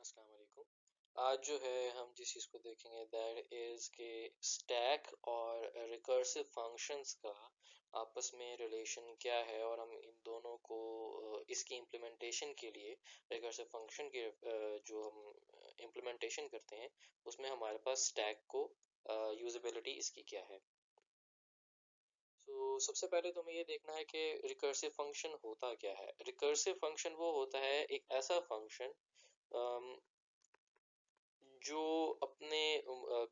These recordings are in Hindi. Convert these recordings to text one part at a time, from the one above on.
अस्सलाम वालेकुम। आज जो है हम जिस चीज़ को देखेंगे दैट इज़ के स्टैक और रिकर्सिव फंक्शंस का आपस में रिलेशन क्या है और हम इन दोनों को इसकी इम्प्लीमेंटेशन के लिए रिकर्सिव फंक्शन के जो हम इम्प्लीमेंटेशन करते हैं उसमें हमारे पास स्टैक को यूजेबिलिटी इसकी क्या है। तो सबसे पहले तो हमें ये देखना है कि रिकर्सिव फंक्शन होता क्या है। रिकर्सिव फंक्शन वो होता है एक ऐसा फंक्शन जो अपने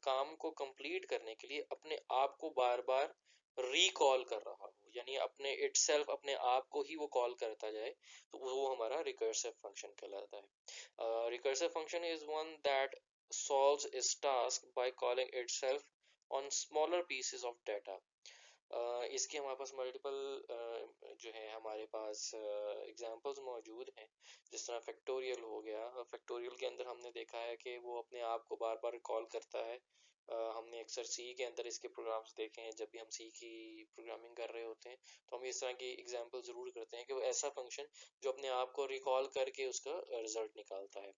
काम को कंप्लीट करने के लिए अपने आप को बार बार रिकॉल कर रहा हो, यानी अपने इटसेल्फ अपने आप को ही वो कॉल करता जाए, तो वो हमारा रिकर्सिव फंक्शन कहलाता है। Recursive function is one that solves its task by calling itself on smaller pieces of data। इसके हमारे पास मल्टीपल जो है हमारे पास एग्जांपल्स मौजूद हैं। जिस तरह फैक्टोरियल हो गया, फैक्टोरियल के अंदर हमने देखा है कि वो अपने आप को बार बार कॉल करता है। हमने अक्सर सी के अंदर इसके प्रोग्राम्स देखे हैं। जब भी हम सी की प्रोग्रामिंग कर रहे होते हैं तो हम इस तरह की एग्जांपल ज़रूर करते हैं कि वो ऐसा फंक्शन जो अपने आप को रिकॉल करके उसका रिजल्ट निकालता है।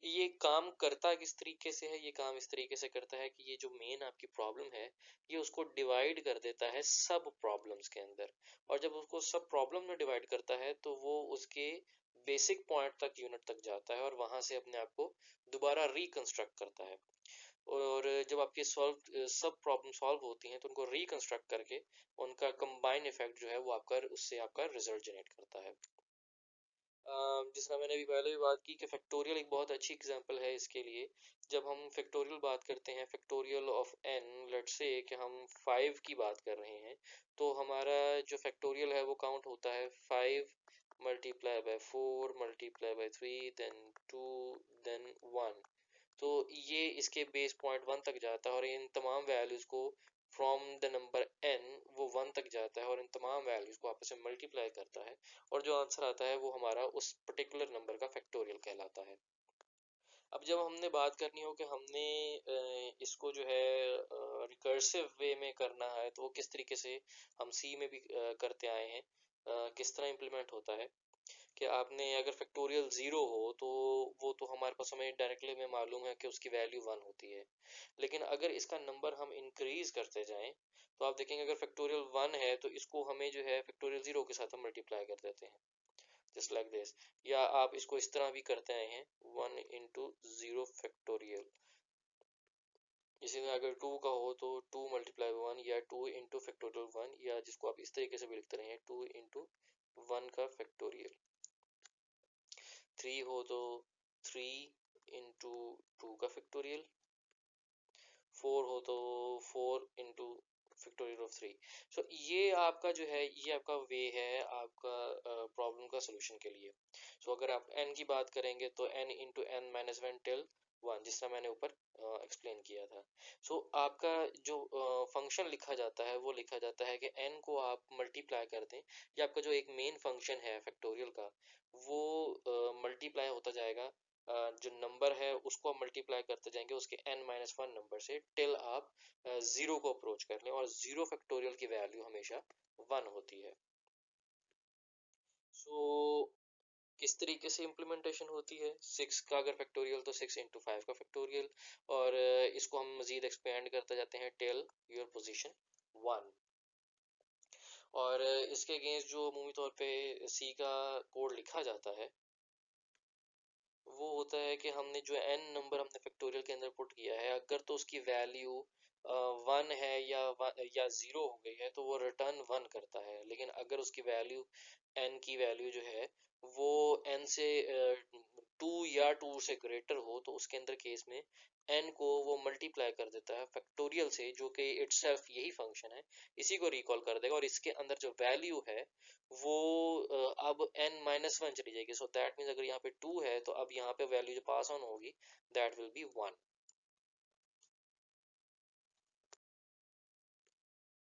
ये काम करता किस तरीके से है, ये काम इस तरीके से करता है कि ये जो मेन आपकी प्रॉब्लम है ये उसको डिवाइड कर देता है सब प्रॉब्लम्स के अंदर। और जब उसको सब प्रॉब्लम में डिवाइड करता है तो वो उसके बेसिक पॉइंट तक यूनिट तक जाता है और वहां से अपने आप को दोबारा रिकंस्ट्रक्ट करता है। और जब आपकी सॉल्व सब प्रॉब्लम सॉल्व होती हैं तो उनको रिकंस्ट्रक्ट करके उनका कंबाइन इफेक्ट जो है वो आपका उससे आपका रिजल्ट जनरेट करता है। जिस तरह मैंने अभी पहले भी बात की कि फैक्टोरियल एक बहुत अच्छी एग्जांपल है इसके लिए। जब हम फैक्टोरियल बात करते हैं, factorial of N, let's say कि हम 5 की बात कर रहे हैं, तो हमारा जो फैक्टोरियल है वो काउंट होता है 5 multiply by 4 multiply by 3 then 2 then 1। तो ये इसके बेस पॉइंट 1 तक जाता है और इन तमाम वैल्यूज को फ्रॉम द नंबर n वो 1 तक जाता है और इन तमाम वैल्यूज को आपस में मल्टीप्लाई करता है और जो आंसर आता है वो हमारा उस पर्टिकुलर नंबर का फैक्टोरियल कहलाता है। अब जब हमने बात करनी हो कि हमने इसको जो है रिकर्सिव वे में करना है तो वो किस तरीके से हम सी में भी करते आए हैं, किस तरह इम्प्लीमेंट होता है कि आपने अगर फैक्टोरियल ज़ीरो हो तो वो तो हमारे पास हमें डायरेक्टली में मालूम है कि उसकी वैल्यू 1 होती है। लेकिन अगर इसका नंबर हम इंक्रीज करते जाएं तो आप देखेंगे अगर फैक्टोरियल 1 है तो इसको हमें जो है फैक्टोरियल ज़ीरो के साथ हम मल्टीप्लाई कर देते हैं, जस्ट लाइक दिस। या आप इसको इस तरह भी करते आए हैं 1 इंटू ज़ीरो फैक्टोरियल। इसी में अगर 2 का हो तो 2 मल्टीप्लाई 1 या 2 इंटू फैक्टोरियल 1, या जिसको आप इस तरीके से भी लिखते रहे 2 इंटू 1 का फैक्टोरियल। 3 हो तो 3 इंटू 2 का फैक्टोरियल। 4 हो तो 4 इंटू फैक्टोरियल ऑफ 3। सो ये आपका जो है ये आपका वे है आपका प्रॉब्लम का सोल्यूशन के लिए। सो अगर आप n की बात करेंगे तो n into N minus one till 1, जिस तरह मैंने ऊपर एक्सप्लेन किया था। सो आपका जो फंक्शन लिखा जाता है वो लिखा जाता है कि n को आप मल्टीप्लाई कर दें, या आपका जो एक मेन फंक्शन है फैक्टोरियल का वो मल्टीप्लाई होता जाएगा। जो नंबर है उसको आप मल्टीप्लाई करते जाएंगे उसके n-1 नंबर से टिल आप ज़ीरो को अप्रोच कर लें, और ज़ीरो फैक्टोरियल की वैल्यू हमेशा 1 होती है। सो किस तरीके से इम्प्लीमेंटेशन होती है 6 का अगर फैक्टोरियल तो 6 इंटू 5 का फैक्टोरियल, और इसको हम मज़ीद एक्सपेंड करते जाते हैं टिल योर पोजीशन 1। और इसके अगेंस्ट जो अमूमी तौर पे सी का कोड लिखा जाता है वो होता है कि हमने जो n नंबर हमने फैक्टोरियल के अंदर पुट किया है अगर तो उसकी वैल्यू 1 है या 0 हो गई है तो वो रिटर्न 1 करता है। लेकिन अगर उसकी वैल्यू n की वैल्यू जो है वो n से 2 या 2 से ग्रेटर हो तो उसके अंदर केस में n को वो मल्टीप्लाई कर देता है फैक्टोरियल से, जो कि इटसेल्फ यही फंक्शन है, इसी को रिकॉल कर देगा और इसके अंदर जो वैल्यू है वो अब n-1 चली जाएगी। सो दैट मीन्स अगर यहाँ पे 2 है तो अब यहाँ पे वैल्यू जो पास ऑन होगी दैट विल बी 1।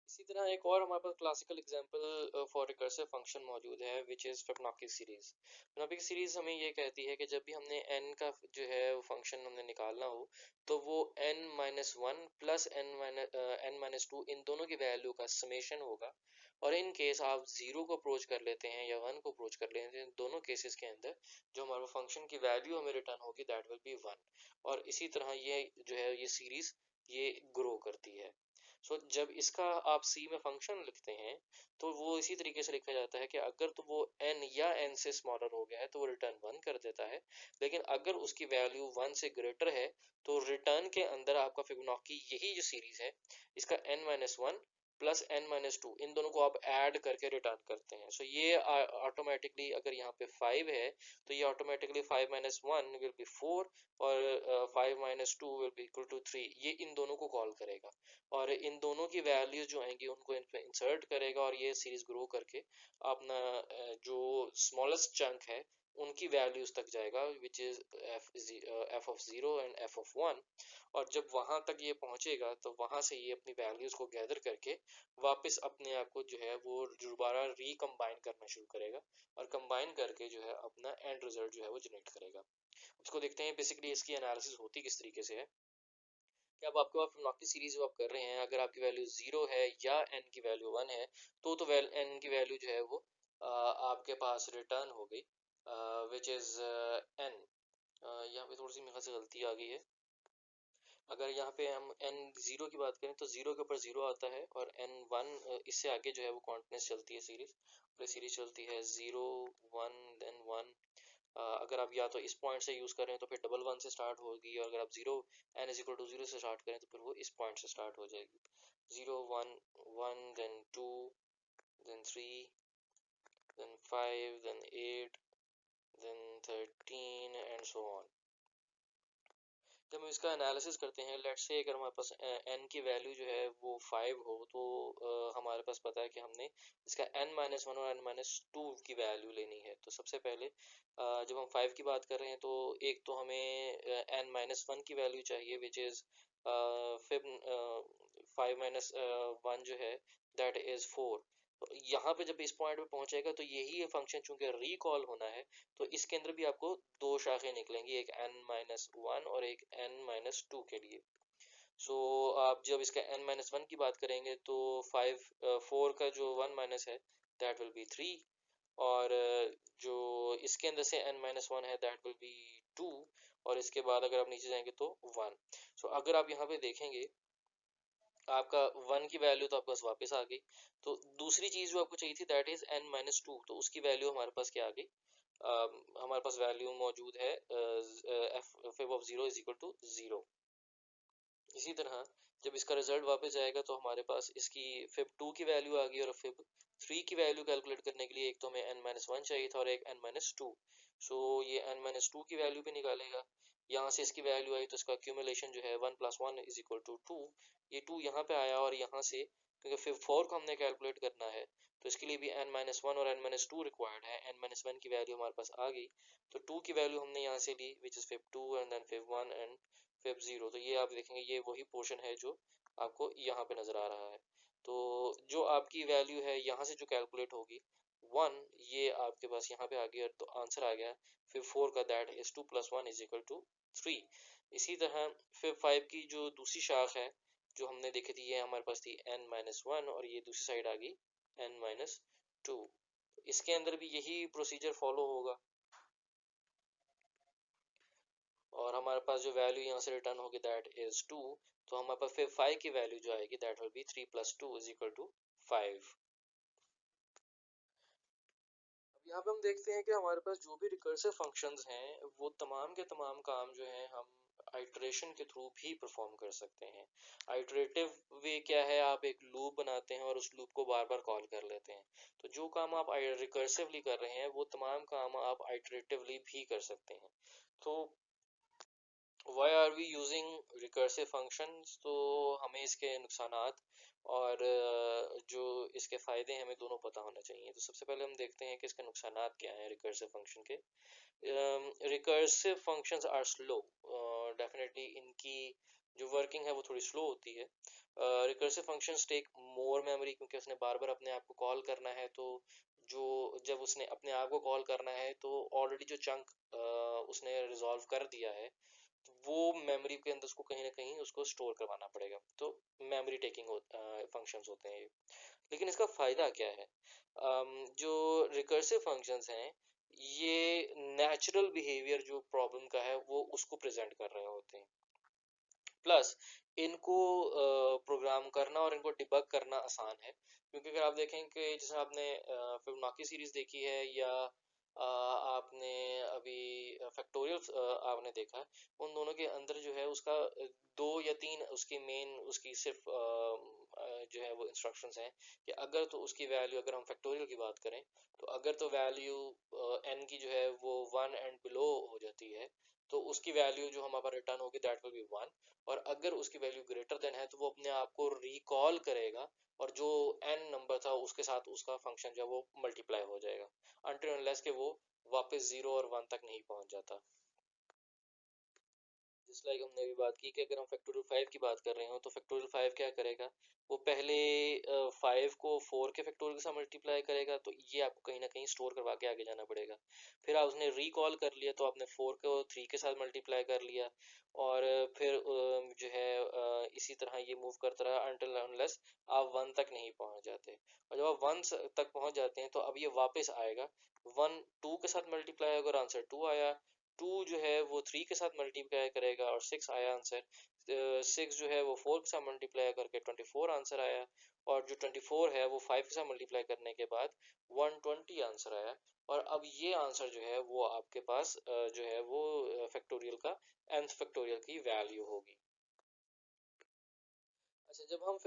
इसी तरह एक और हमारे पास classical example for recursive function मौजूद है which is Fibonacci series. Fibonacci series हमें ये कहती है कि जब भी हमने n का जो है फंक्शन हमने निकालना हो तो वो n-1 प्लस n-2 इन दोनों की वैल्यू का समेशन होगा और इन केस आप जीरो को अप्रोच कर लेते हैं या वन को अप्रोच कर लेते हैं, दोनों केसेस के अंदर जो हमारा फंक्शन की वैल्यू हमें रिटर्न होगी दैट विल बी वन। और इसी तरह ये जो है ये सीरीज ये ग्रो करती है। सो जब इसका आप सी में फंक्शन लिखते हैं तो वो इसी तरीके से लिखा जाता है कि अगर तो वो n या n से स्मॉलर हो गया है तो वो रिटर्न वन कर देता है, लेकिन अगर उसकी वैल्यू वन से ग्रेटर है तो रिटर्न के अंदर आपका फिबोनाची यही जो सीरीज है इसका n minus one plus n minus two इन दोनों को आप ऐड करके रिटर्न करते हैं। सो ये ऑटोमेटिकली अगर यहाँ पे 5 है तो ये automatically 5 minus one will be 4 और 5 minus two will be equal to 3, ये इन दोनों को कॉल करेगा और इन दोनों की वैल्यूज जो आएंगी उनको इन पे इंसर्ट करेगा और ये सीरीज ग्रो करके अपना जो स्मॉलेस्ट चंक है उनकी वैल्यूज तक जाएगा which is F of zero and F of one. और जब वहां तक ये पहुंचेगा तो वहां से ये अपनी वैल्यूज को गैदर करके वापस अपने आप को जो है वो दोबारा रिकम्बाइन करना शुरू करेगा और कंबाइन करके जो है अपना एंड रिजल्ट जो है वो जनरेट करेगा। उसको देखते हैं बेसिकली इसकी एनालिसिस होती किस तरीके से है कि अब आपके पास फिबोनाची सीरीज जो आप कर रहे हैं अगर आपकी वैल्यू जीरो है या n की वैल्यू वन है तो n की वैल्यू जो है वो आपके पास रिटर्न हो गई विच इज n। यहाँ पे थोड़ी सी मेरे ख्याल से गलती आ गई है। अगर यहाँ पे हम n जीरो की बात करें तो जीरो के ऊपर जीरो आता है और n वन इससे आगे जो है वो कॉन्टिन्यूस चलती है सीरीज, और सीरीज चलती है जीरो वन देन वन। अगर आप या तो इस पॉइंट से यूज करें तो फिर डबल वन से स्टार्ट होगी और अगर आप zero N is equal to zero से स्टार्ट करें तो फिर वो इस पॉइंट से स्टार्ट हो जाएगी। Zero one one then two then three then five then eight then 13 and so on. जब हम इसका एनालिसिस करते हैं लेट्स से अगर हमारे पास n की वैल्यू जो है वो 5 हो तो हमारे पास पता है कि हमने इसका n माइनस वन और n माइनस टू की वैल्यू लेनी है। तो सबसे पहले जब हम 5 की बात कर रहे हैं तो एक तो हमें n माइनस वन की वैल्यू चाहिए विच इज फिर 5 माइनस वन जो है दैट इज 4। यहाँ पे जब इस पॉइंट पे पहुंचेगा तो यही फंक्शन चूंकि रिकॉल होना है तो इसके अंदर भी आपको दो शाखें निकलेंगी, एक n माइनस वन और एक n माइनस टू के लिए। सो आप जब इसका n माइनस वन की बात करेंगे तो फाइव फोर का जो वन माइनस है दैट विल बी थ्री और जो इसके अंदर से n माइनस वन है दैट विल बी टू और इसके बाद अगर आप नीचे जाएंगे तो वन। सो अगर आप यहाँ पे देखेंगे आपका वन की वैल्यू तो आपके पास वापस आ गई। तो दूसरी चीज जो आपको चाहिए थी that is n minus to, तो उसकी वैल्यू हमारे पास क्या आ गई, हमारे पास वैल्यू मौजूद है fib of zero is equal to zero. इसी तरह जब इसका रिजल्ट वापस जाएगा तो हमारे पास इसकी फिब टू की वैल्यू आ गई और फिब थ्री की वैल्यू कैलकुलेट करने के लिए एक तो हमें n माइनस वन चाहिए था और एक n माइनस टू। सो ये n माइनस टू की वैल्यू भी निकालेगा, यहाँ से इसकी वैल्यू आई तो इसका एक्यूमुलेशन जो है one plus one is equal to two. ये टू यहाँ पे आया और यहाँ से क्योंकि फिर फोर को हमने कैलकुलेट करना है तो इसके लिए भी n माइनस वन और n माइनस टू रिक्वायर्ड है। n माइनस वन की वैल्यू हमारे पास आ गई तो टू की वैल्यू हमने यहाँ से ली which is fib two and then fib one and fib zero. तो ये आप देखेंगे ये वही पोर्शन है जो आपको यहाँ पे नजर आ रहा है। तो जो आपकी वैल्यू है यहाँ से जो कैलकुलेट होगी वन, ये आपके पास यहाँ पे आ गया तो आंसर आ गया फिर फोर का that is two plus one is equal to three. इसी तरह फिर फाइव की जो दूसरी शाख है जो हमने देखी थी ये हमारे पास थी n माइनस वन और ये दूसरी साइड आ गई n माइनस टू। इसके अंदर भी यही प्रोसीजर फॉलो होगा और हमारे पास जो वैल्यू यहाँ से रिटर्न होगी दैट इज टू। तो हमारे पास फिर फाइव की वैल्यू जो आएगी that will be three plus two is equal to five. अब यहाँ पे हम देखते हैं कि हमारे पास जो भी रिकर्सिव फंक्शंस हैं वो तमाम के तमाम काम जो है हम आइटरेशन के थ्रू भी परफॉर्म कर सकते हैं। आइटरेटिव वे क्या है, आप एक लूप बनाते हैं और उस लूप को बार बार कॉल कर लेते हैं। तो जो काम आप रिकर्सिवली कर रहे हैं वो तमाम काम आप आइटरेटिवली भी कर सकते हैं। तो why are we using recursive functions, तो हमें इसके नुकसानात और जो इसके फ़ायदे हैं हमें दोनों पता होना चाहिए। तो सबसे पहले हम देखते हैं कि इसके नुकसानात क्या हैं रिकर्सिव फंक्शन के। Recursive functions are slow, definitely इनकी जो वर्किंग है वो थोड़ी स्लो होती है। Recursive functions take more memory क्योंकि उसने बार बार अपने आप को कॉल करना है। तो जो जब उसने अपने आप को कॉल करना है तो ऑलरेडी जो चंक उसने रिजॉल्व कर दिया है वो मेमोरी के अंदर उसको कहीं ना कहीं उसको स्टोर करवाना पड़ेगा। तो मेमोरी टेकिंग फंक्शंस होते हैं ये। लेकिन इसका फ़ायदा क्या है? जो रिकर्सिव फंक्शंस हैं, ये नेचुरल बिहेवियर जो प्रॉब्लम का है वो उसको प्रेजेंट कर रहे होते हैं। प्लस इनको प्रोग्राम करना और इनको डिबग करना आसान है, क्योंकि अगर आप देखें कि जैसे आपने फिबोनाची सीरीज देखी है, या आपने अभी फैक्टोरियल आपने देखा है, उन दोनों के अंदर जो है उसका दो या तीन उसकी मेन उसकी सिर्फ जो है वो इंस्ट्रक्शंस हैं कि अगर तो उसकी वैल्यू, अगर हम फैक्टोरियल की बात करें, तो अगर तो वैल्यू n की जो है वो 1 एंड बिलो हो जाती है, तो उसकी वैल्यू जो हमारे पास रिटर्न होगी दैट विल बी 1। और अगर उसकी वैल्यू ग्रेटर देन है तो वो अपने आप को रिकॉल करेगा, और जो n नंबर था उसके साथ उसका फंक्शन जो है वो मल्टीप्लाई हो जाएगा, अनटिल अनलेस के वो वापस 0 और 1 तक नहीं पहुंच जाता। जिस लाइक हमने अभी बात की कि अगर हम फैक्टोरियल 5 की बात कर रहे हो, तो फैक्टोरियल 5 क्या करेगा, वो पहले 5 को 4 के फैक्टोरियल के साथ मल्टीप्लाई करेगा, तो ये आपको कहीं ना कहीं स्टोर करवा के आगे जाना पड़ेगा। फिर आप उसने रिकॉल कर लिया तो आपने 4 को 3 के साथ मल्टीप्लाई कर लिया, और फिर जो है इसी तरह ये मूव करता रहा अनटिल अनलेस आप 1 तक नहीं पहुंच जाते। और जब आप 1 तक पहुंच जाते हैं तो अब ये वापस आएगा, 1 2 के साथ मल्टीप्लाई होगा और आंसर 2 आया, 2 जो है वो 3 के साथ मल्टीप्लाई करेगा और 6 आया आंसर, 6 जो है वो 4 के साथ मल्टीप्लाई करके 24 आंसर आया, और जो 24 है वो 5 के साथ मल्टीप्लाई करने के बाद 120 आंसर आया। और अब ये आंसर जो है वो आपके पास जो है वो फैक्टोरियल का nth फैक्टोरियल की वैल्यू होगी। अच्छा, जब हम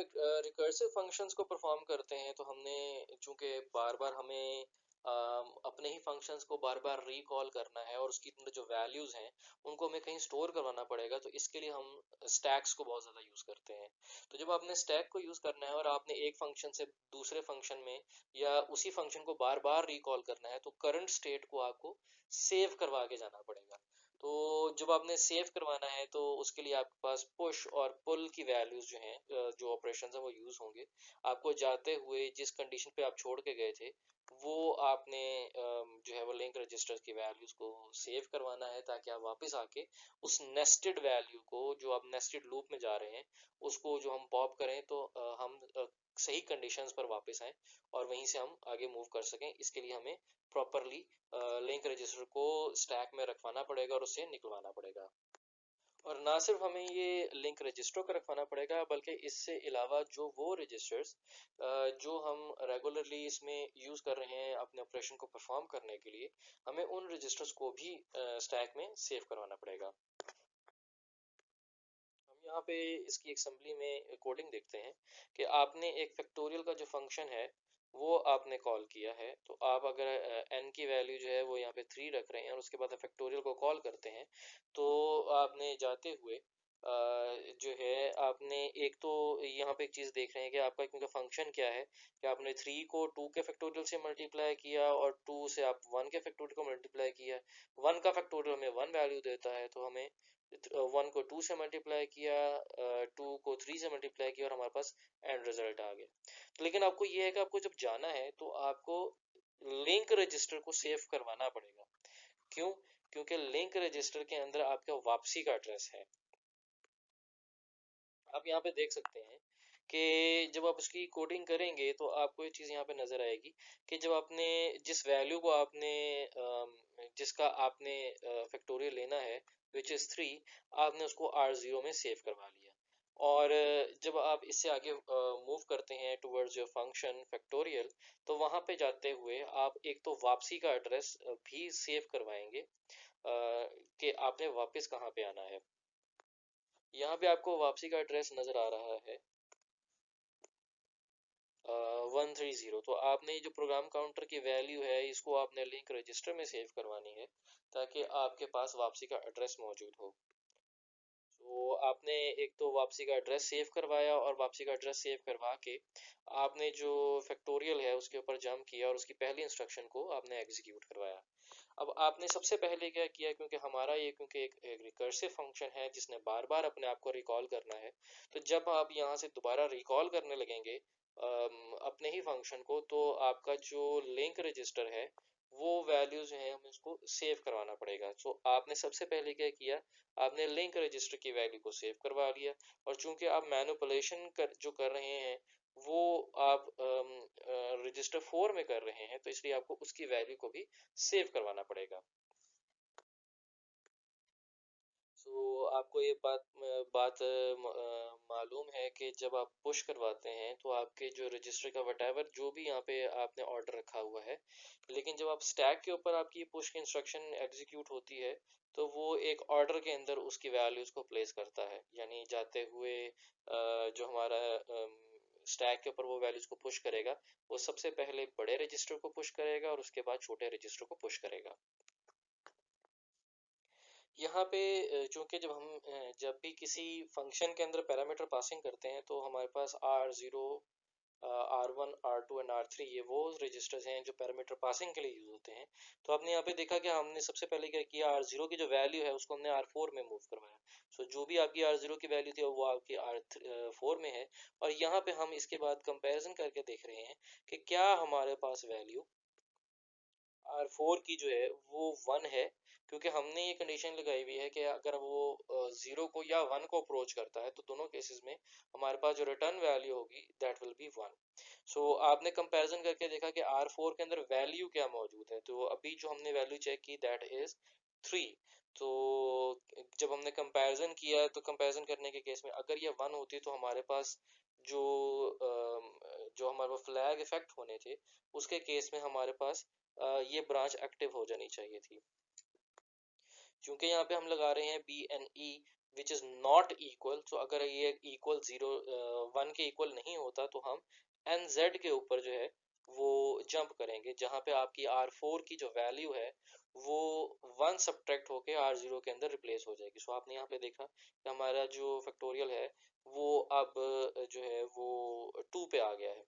रिकर्सिव फंक्शंस को परफॉर्म करते हैं तो हमने चूंकि बार बार हमें अपने ही फंक्शंस को बार बार रिकॉल करना है और उसकी अंदर जो वैल्यूज हैं उनको हमें कहीं स्टोर करवाना पड़ेगा, तो इसके लिए हम स्टैक्स को बहुत ज़्यादा यूज़ करते हैं। तो जब आपने स्टैक को यूज़ करना है और आपने एक फंक्शन से दूसरे फंक्शन में या उसी फंक्शन को बार बार रिकॉल करना है, तो करंट स्टेट को आपको सेव करवा के जाना पड़ेगा। तो जब आपने सेव करवाना है तो उसके लिए आपके पास पुश और पुल की वैल्यूज जो हैं, जो ऑपरेशंस हैं वो यूज होंगे। आपको जाते हुए जिस कंडीशन पे आप छोड़ के गए थे वो आपने जो है वो लिंक रजिस्टर की वैल्यूज को सेव करवाना है, ताकि आप वापस आके उस नेस्टेड वैल्यू को, जो आप नेस्टेड लूप में जा रहे हैं, उसको जो हम पॉप करें तो हम सही कंडीशंस पर वापस आएं और वहीं से हम आगे मूव कर सकें। इसके लिए हमें प्रॉपरली लिंक रजिस्टर को स्टैक में रखवाना पड़ेगा और उससे निकलवाना पड़ेगा। और ना सिर्फ हमें ये लिंक रजिस्टर का रखवाना पड़ेगा, बल्कि इससे अलावा जो वो रजिस्टर्स जो हम रेगुलरली इसमें यूज़ कर रहे हैं अपने ऑपरेशन को परफॉर्म करने के लिए, हमें उन रजिस्टर्स को भी स्टैक में सेव करवाना पड़ेगा। हम यहाँ पे इसकी असेंबली में कोडिंग देखते हैं कि आपने एक फैक्टोरियल का जो फंक्शन है वो आपने कॉल किया है, तो आप अगर n की वैल्यू जो है वो यहाँ पे 3 रख रहे हैं और उसके बाद फैक्टोरियल को कॉल करते हैं, तो आपने जाते हुए जो है आपने एक तो यहाँ पे एक चीज़ देख रहे हैं कि आपका क्योंकि फंक्शन क्या है कि आपने 3 को 2 के फैक्टोरियल से मल्टीप्लाई किया और 2 से आप 1 के फैक्टोरियल को मल्टीप्लाई किया। 1 का फैक्टोरियल हमें 1 वैल्यू देता है, तो हमें 1 को 2 से मल्टीप्लाई किया, 2 को 3 से मल्टीप्लाई किया और हमारे पास एंड रिजल्ट आ गया। तो लेकिन आपको ये है कि आपको जब जाना है तो आपको लिंक रजिस्टर को सेव करवाना पड़ेगा। क्यों? क्योंकि लिंक रजिस्टर के अंदर आपका वापसी का एड्रेस है। आप यहाँ पे देख सकते हैं कि जब आप उसकी कोडिंग करेंगे तो आपको ये चीज़ यहाँ पे नज़र आएगी कि जब आपने जिस वैल्यू को आपने जिसका आपने फैक्टोरियल लेना है, विच इज़ 3, आपने उसको R0 में सेव करवा लिया। और जब आप इससे आगे मूव करते हैं टुवर्ड्स योर फंक्शन फैक्टोरियल, तो वहाँ पे जाते हुए आप एक तो वापसी का एड्रेस भी सेव करवाएंगे कि आपने वापस कहाँ पे आना है। यहाँ पे आपको वापसी का एड्रेस नज़र आ रहा है 130। तो आपने ये जो प्रोग्राम काउंटर की वैल्यू है इसको आपने लिंक रजिस्टर में सेव करवानी है, ताकि आपके पास वापसी का एड्रेस मौजूद हो। तो आपने एक तो वापसी का एड्रेस सेव करवाया, और वापसी का एड्रेस सेव करवा के आपने जो फैक्टोरियल है उसके ऊपर जंप किया और उसकी पहली इंस्ट्रक्शन को आपने एग्जीक्यूट करवाया। अब आपने सबसे पहले क्या किया, क्योंकि हमारा ये क्योंकि एक रिकर्सिव फंक्शन है जिसने बार बार अपने आप को रिकॉल करना है, तो जब आप यहाँ से दोबारा रिकॉल करने लगेंगे अपने ही फंक्शन को, तो आपका जो लिंक रजिस्टर है वो वैल्यूज हैं हमें उसको सेव करवाना पड़ेगा। तो आपने सबसे पहले क्या किया, आपने लिंक रजिस्टर की वैल्यू को सेव करवा लिया। और चूंकि आप मैनिपुलेशन जो कर रहे हैं वो आप रजिस्टर 4 में कर रहे हैं, तो इसलिए आपको उसकी वैल्यू को भी सेव करवाना पड़ेगा। तो आपको ये बात मालूम है कि जब आप पुश करवाते हैं तो आपके जो रजिस्टर का वटेवर जो भी यहाँ पे आपने ऑर्डर रखा हुआ है, लेकिन जब आप स्टैक के ऊपर आपकी पुश की इंस्ट्रक्शन एग्जीक्यूट होती है तो वो एक ऑर्डर के अंदर उसकी वैल्यूज को प्लेस करता है, यानी जाते हुए जो हमारा स्टैक के ऊपर वो वैल्यूज को पुश करेगा, वो सबसे पहले बड़े रजिस्टर को पुश करेगा और उसके बाद छोटे रजिस्टर को पुश करेगा। यहाँ पे चूंकि जब भी किसी फंक्शन के अंदर पैरामीटर पासिंग करते हैं तो हमारे पास R0, R1, R2 and R3 ये वो रजिस्टर्स हैं जो पैरामीटर पासिंग के लिए यूज होते हैं। तो आपने यहाँ पे देखा कि हमने सबसे पहले क्या किया, R0 की जो वैल्यू है उसको हमने R4 में मूव करवाया। सो जो भी आपकी R0 की वैल्यू थी वो आपकी R4 में है, और यहाँ पे हम इसके बाद कंपैरिजन करके देख रहे हैं कि क्या हमारे पास वैल्यू R4 की जो है वो 1 है, क्योंकि हमने ये कंडीशन लगाई हुई है कि अगर वो 0 को या 1 को अप्रोच करता है तो दोनों केसेस में हमारे पास जो रिटर्न वैल्यू होगी दैट विल बी 1। सो आपने कंपैरिजन करके देखा कि R4 के अंदर वैल्यू क्या मौजूद है, तो अभी जो हमने वैल्यू चेक की दैट इज 3। तो जब हमने कंपैरिजन किया तो कंपैरिजन करने के केस में अगर ये 1 होती तो हमारे पास जो जो हमारे पास फ्लैग इफेक्ट होने थे उसके केस में हमारे पास ये ब्रांच एक्टिव हो जानी चाहिए थी। क्योंकि यहाँ पे हम लगा रहे हैं B N E which is not equal, तो अगर ये इक्वल 1 के इक्वल नहीं होता तो हम एन जेड के ऊपर जो है वो जंप करेंगे, जहाँ पे आपकी R4 की जो वैल्यू है वो 1 सब्ट्रैक्ट होके R0 के अंदर रिप्लेस हो जाएगी। सो आपने यहाँ पे देखा कि हमारा जो फैक्टोरियल है वो अब जो है वो 2 पे आ गया है।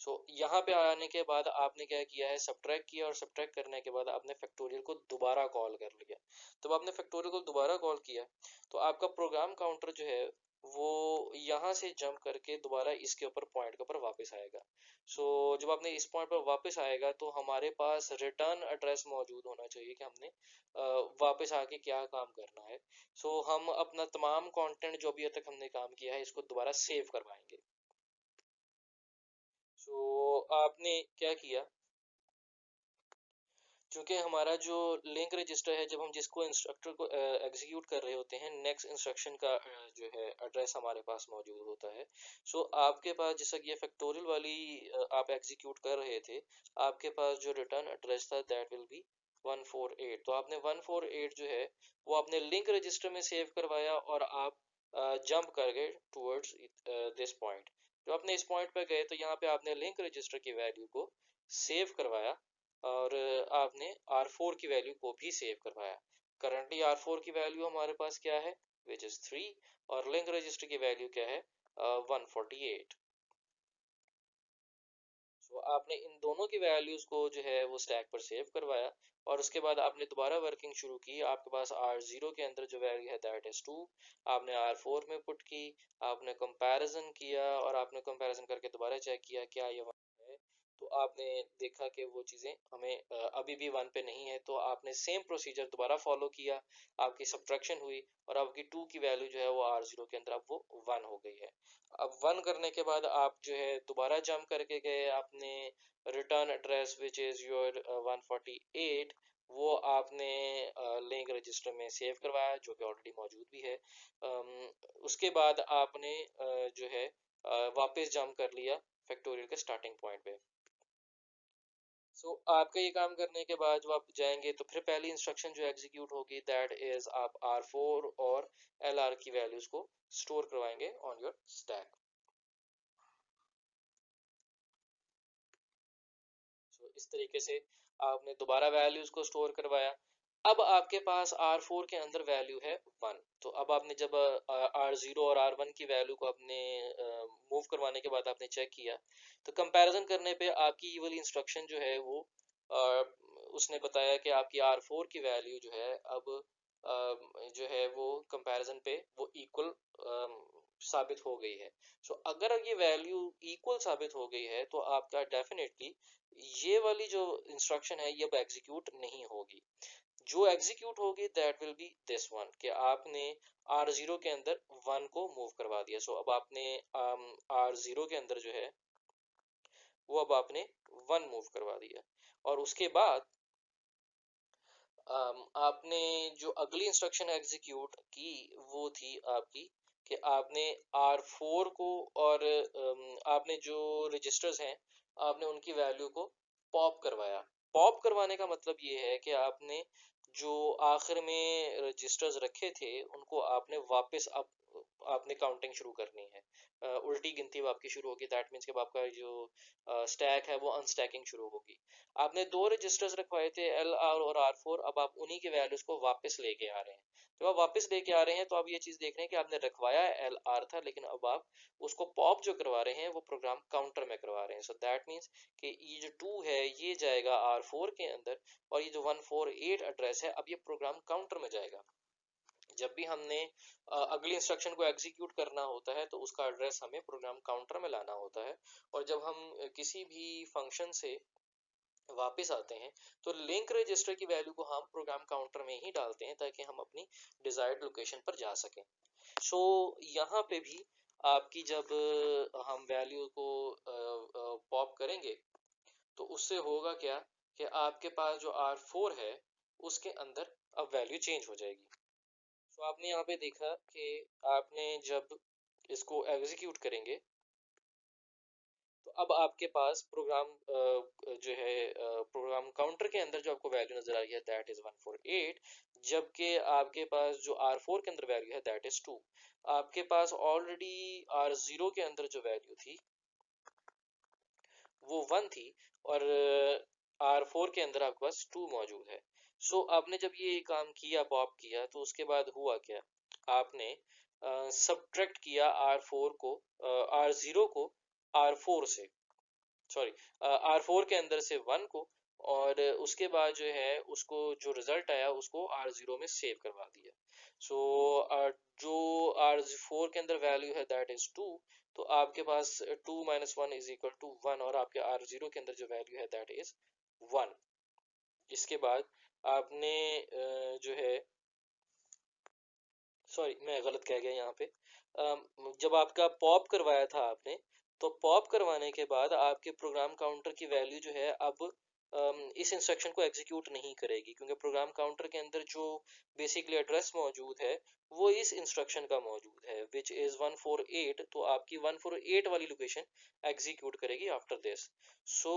सो यहाँ पे आने के बाद आपने क्या किया है, सब्ट्रैक्ट किया, और सब्ट्रैक्ट करने के बाद आपने फैक्टोरियल को दोबारा कॉल कर लिया। जब आपने फैक्टोरियल को दोबारा कॉल किया तो आपका प्रोग्राम काउंटर जो है वो यहाँ से जंप करके दोबारा इसके ऊपर पॉइंट के ऊपर वापस आएगा। सो जब आपने इस पॉइंट पर वापस आएगा तो हमारे पास रिटर्न एड्रेस मौजूद होना चाहिए कि हमने वापस आके क्या काम करना है। सो हम अपना तमाम कंटेंट जो अभी तक हमने काम किया है इसको दोबारा सेव करवाएंगे। सो आपने क्या किया, क्योंकि हमारा जो लिंक रजिस्टर है, जब हम जिसको इंस्ट्रक्टर को एग्जीक्यूट कर रहे होते हैं, नेक्स्ट इंस्ट्रक्शन का जो है एड्रेस हमारे पास मौजूद होता है। सो आपके पास जैसा कि ये फैक्टोरियल वाली आप एग्जीक्यूट कर रहे थे, आपके पास जो रिटर्न एड्रेस था दैट विल बी 148। तो आपने 148 जो है वो आपने लिंक रजिस्टर में सेव करवाया और आप जंप कर गए टूवर्ड्स दिस पॉइंट। जब आपने इस पॉइंट पर गए तो यहाँ पे आपने लिंक रजिस्टर की वैल्यू को सेव करवाया और आपने R4 की वैल्यू को भी सेव करवाया। करंटली R4 की वैल्यू हमारे पास क्या है, विच इज 3, और लिंक रजिस्टर की वैल्यू क्या है, 148। तो आपने इन दोनों की वैल्यूज को जो है वो स्टैक पर सेव करवाया, और उसके बाद आपने दोबारा वर्किंग शुरू की। आपके पास R0 के अंदर जो वैल्यू है दैट इज 2, आपने R4 में पुट की, आपने कंपैरिजन किया, और आपने कंपैरिजन करके दोबारा चेक किया क्या ये 1 है, तो आपने देखा कि वो चीज़ें हमें अभी भी 1 पे नहीं है, तो आपने सेम प्रोसीजर दोबारा फॉलो किया, आपकी सब्ट्रैक्शन हुई, और आपकी 2 की वैल्यू जो है वो R0 के अंदर अब वो 1 हो गई है। अब 1 करने के बाद आप जो है दोबारा जंप करके गए, आपने return address which is your 148 वो आपने लिंक रजिस्टर में सेव करवाया, जो कि ऑलरेडी मौजूद भी है। उसके बाद आपने जो है वापस जंप कर लिया फैक्टोरियल के स्टार्टिंग पॉइंट पे। आपका ये काम करने के बाद जब आप जाएंगे तो फिर पहली इंस्ट्रक्शन जो एग्जीक्यूट होगी दैट इज आप R4 और LR की वैल्यूज को स्टोर करवाएंगे ऑन योर स्टैक। इस तरीके से आपने दोबारा वैल्यूज को स्टोर करवाया। अब आपके पास R4 के अंदर वैल्यू है 1। तो अब आपने जब R0 और R1 की वैल्यू को अपने मूव करवाने के बाद आपने चेक किया, तो कंपैरिजन करने पे आपकी ये वाली इंस्ट्रक्शन जो है वो अ, उसने बताया कि आपकी R4 की वैल्यू जो है अब जो है वो कंपैरिजन पे वो इक्वल साबित हो गई है। अगर ये वैल्यू इक्वल साबित हो गई है तो आपका डेफिनेटली ये वाली जो इंस्ट्रक्शन है ये अब एग्जीक्यूट नहीं होगी। जो एग्जीक्यूट होगी that will B this one, कि आपने R0 के अंदर 1 को मूव करवा दिया। अब आपने R0 के अंदर जो है वो अब आपने 1 मूव करवा दिया। और उसके बाद आपने जो अगली इंस्ट्रक्शन एग्जीक्यूट की वो थी आपकी कि आपने R4 को और आपने जो रजिस्टर्स हैं आपने उनकी वैल्यू को पॉप करवाया। पॉप करवाने का मतलब ये है कि आपने जो आखिर में रजिस्टर्स रखे थे उनको आपने वापस आपने काउंटिंग शुरू करनी है। उल्टी गिनती अब आपकी शुरू होगी। दैट मीन्स कि अब आपका जो स्टैक है वो अनस्टैकिंग शुरू होगी। आपने दो रजिस्टर्स रखवाए थे LR और R4, अब आप उन्हीं के वैल्यूज को वापस लेके आ रहे हैं। जब आप वापस लेके आ रहे हैं तो आप ये चीज देख रहे हैं कि आपने रखवाया LR था, लेकिन अब आप उसको पॉप जो करवा रहे हैं वो प्रोग्राम काउंटर में करवा रहे हैं। सो दैट मीन्स कि ये जो 2 है ये जाएगा R4 के अंदर, और ये जो 148 एड्रेस है अब ये प्रोग्राम काउंटर में जाएगा। जब भी हमने अगली इंस्ट्रक्शन को एग्जीक्यूट करना होता है तो उसका एड्रेस हमें प्रोग्राम काउंटर में लाना होता है। और जब हम किसी भी फंक्शन से वापस आते हैं तो लिंक रजिस्टर की वैल्यू को हम प्रोग्राम काउंटर में ही डालते हैं ताकि हम अपनी डिजायर्ड लोकेशन पर जा सकें। सो यहाँ पे भी आपकी जब हम वैल्यू को पॉप करेंगे तो उससे होगा क्या कि आपके पास जो R4 है उसके अंदर अब वैल्यू चेंज हो जाएगी। तो आपने यहाँ पे देखा कि आपने जब इसको एग्जीक्यूट करेंगे तो अब आपके पास प्रोग्राम जो है प्रोग्राम काउंटर के अंदर जो आपको वैल्यू नजर आ रही है दैट इज 148, जबकि आपके पास जो R4 के अंदर वैल्यू है दैट इज 2। आपके पास ऑलरेडी R0 के अंदर जो वैल्यू थी वो 1 थी, और R4 के अंदर आपके पास 2 मौजूद है। सो आपने जब ये काम किया, पॉप किया, तो उसके बाद हुआ क्या, आपने सब्ट्रैक्ट किया R4 को R0 को R4 से, सॉरी R4 के अंदर से 1 को, और उसके बाद जो है उसको जो रिजल्ट आया उसको R0 में सेव करवा दिया। सो जो R4 के अंदर वैल्यू है दैट इज 2, तो आपके पास 2 - 1 इज इक्वल टू 1, और आपके R0 के अंदर जो वैल्यू है दैट इज 1। इसके बाद आपने जो है, सॉरी मैं गलत कह गया यहाँ पे, जब आपका पॉप करवाया था आपने, तो पॉप करवाने के बाद आपके प्रोग्राम काउंटर की वैल्यू जो है अब इस इंस्ट्रक्शन को एग्जीक्यूट नहीं करेगी, क्योंकि प्रोग्राम काउंटर के अंदर जो बेसिकली एड्रेस मौजूद है वो इस इंस्ट्रक्शन का मौजूद है विच इज 148। तो आपकी 148 वाली लोकेशन एग्जीक्यूट करेगी आफ्टर दिस। सो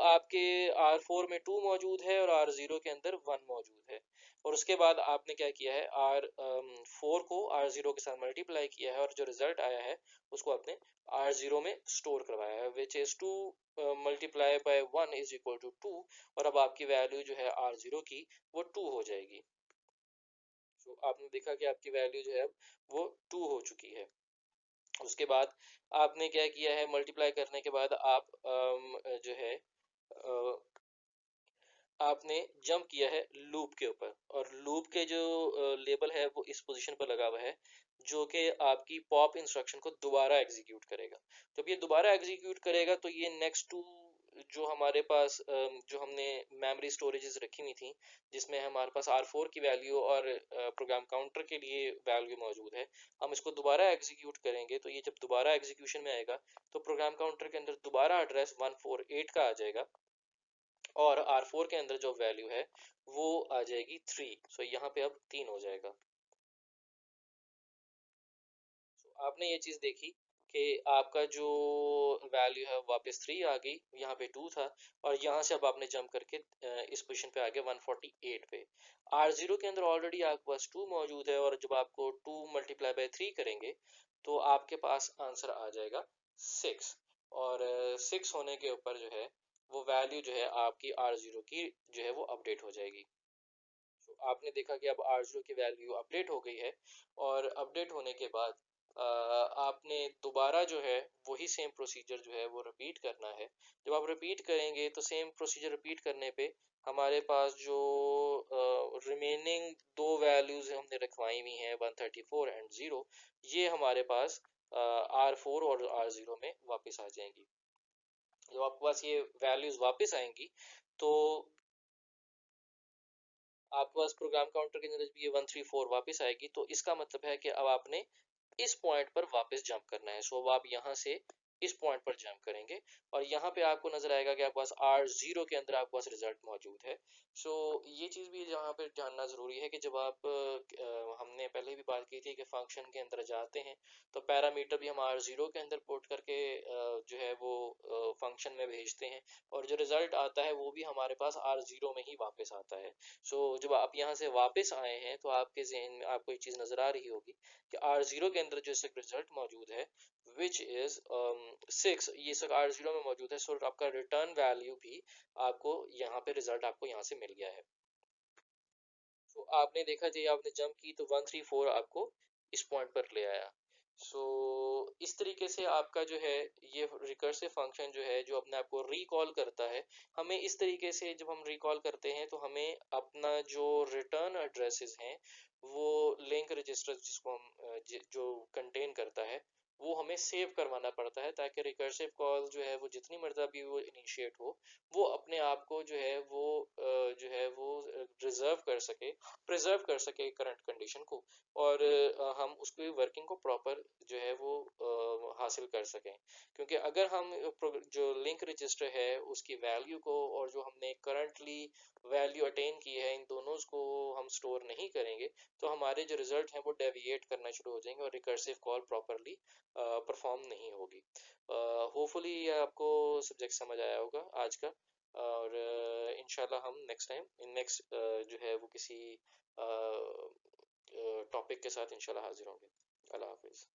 आपके R4 में 2 मौजूद है और R0 के अंदर 1 मौजूद है। और उसके बाद आपने क्या किया है, R4 को R0 के साथ मल्टीप्लाई किया है, और जो रिजल्ट आया है उसको आपने R0 में स्टोर करवाया है which is 2 multiply by 1 is equal to 2, और अब आपकी वैल्यू जो है R0 की वो 2 हो जाएगी। तो आपने देखा कि आपकी वैल्यू जो है अब वो 2 हो चुकी है। उसके बाद आपने क्या किया है, मल्टीप्लाई करने के बाद आप जो है आपने जंप किया है लूप के ऊपर, और लूप के जो लेबल है वो इस पोजीशन पर लगा हुआ है जो कि आपकी पॉप इंस्ट्रक्शन को दोबारा एग्जीक्यूट करेगा। जब ये दोबारा एग्जीक्यूट करेगा तो ये नेक्स्ट टू जो हमारे पास जो हमने मेमोरी स्टोरेजेस रखी हुई थी जिसमें हमारे पास R4 की वैल्यू और प्रोग्राम काउंटर के लिए वैल्यू मौजूद है, हम इसको दोबारा एग्जीक्यूट करेंगे। तो ये जब दोबारा एग्जीक्यूशन में आएगा तो प्रोग्राम काउंटर के अंदर दोबारा एड्रेस 148 का आ जाएगा, और R4 के अंदर जो वैल्यू है वो आ जाएगी 3। सो यहाँ पे अब 3 हो जाएगा। आपने ये चीज देखी कि आपका जो वैल्यू है वापस 3 आ गई, यहाँ पे 2 था, और यहाँ से अब आपने जंप करके इस पोजीशन पे आ गए 148 पे। R0 के अंदर ऑलरेडी आपके पास 2 मौजूद है, और जब आपको 2 मल्टीप्लाई बाय 3 करेंगे तो आपके पास आंसर आ जाएगा 6, और 6 होने के ऊपर जो है वो वैल्यू जो है आपकी R0 की जो है वो अपडेट हो जाएगी। तो आपने देखा कि अब R0 की वैल्यू अपडेट हो गई है, और अपडेट होने के बाद आपने दोबारा जो है वही सेम प्रोसीजर जो है वो रिपीट करना है। जब आप रिपीट करेंगे तो सेम प्रोसीजर रिपीट करने पे हमारे पास जो रिमेनिंग दो वैल्यूज हमने रखवाई हुई हैं 134 एंड 0, ये हमारे पास R4 और R0 में वापस आ जाएंगी। जब आपके पास ये वैल्यूज वापस आएंगी तो आपके पास प्रोग्राम काउंटर के अंदर भी ये 134 वापस आएगी। तो इसका मतलब है कि अब आपने इस पॉइंट पर वापस जंप करना है। सो अब आप यहाँ से इस पॉइंट पर जंप करेंगे और यहाँ पे आपको नजर आएगा कि आपके पास R0 के अंदर आपके पास रिजल्ट मौजूद है। सो ये चीज़ भी यहाँ पे जानना ज़रूरी है कि जब आप हमने पहले भी बात की थी कि फंक्शन के अंदर जाते हैं तो पैरामीटर भी हम R0 के अंदर पुट करके जो है वो फंक्शन में भेजते हैं और जो रिजल्ट आता है वो भी हमारे पास R0 में ही वापस आता है। सो जब आप यहाँ से वापस आए हैं तो आपके जहन में आपको एक चीज़ नज़र आ रही होगी कि R0 के अंदर जो इसका रिजल्ट मौजूद है विच इज़ 6, ये सब R0 में मौजूद है। सो आपका रिटर्न वैल्यू भी आपको यहाँ पे रिजल्ट आपको यहाँ से मिल गया है। तो आपने देखा जी आपने जंप की तो 134 आपको इस पॉइंट पर ले आया। सो इस तरीके से आपका जो है ये रिकर्सिव फंक्शन जो है जो अपने आप को रिकॉल करता है, हमें इस तरीके से जब हम रिकॉल करते हैं तो हमें अपना जो रिटर्न एड्रेसेस हैं वो लिंक रजिस्टर जिसको हम जो कंटेन करता है वो हमें सेव करवाना पड़ता है ताकि रिकर्सिव कॉल जो है वो जितनी मर्तबा भी वो इनिशिएट हो वो अपने आप को जो है वो जो है वो रिजर्व कर सके, प्रिजर्व कर सके करंट कंडीशन को और हम उसकी वर्किंग को प्रॉपर जो है वो हासिल कर सकें। क्योंकि अगर हम जो लिंक रजिस्टर है उसकी वैल्यू को और जो हमने करंटली वैल्यू अटेन की है इन दोनों को हम स्टोर नहीं करेंगे तो हमारे जो रिजल्ट हैं वो डेविएट करना शुरू हो जाएंगे और रिकर्सिव कॉल प्रॉपरली परफॉर्म नहीं होगी। होपफुली ये आपको सब्जेक्ट समझ आया होगा आज का और इंशाल्लाह हम नेक्स्ट टाइम नेक्स्ट जो है वो किसी टॉपिक के साथ इंशाल्लाह हाजिर होंगे। अल्लाह हाफिज़।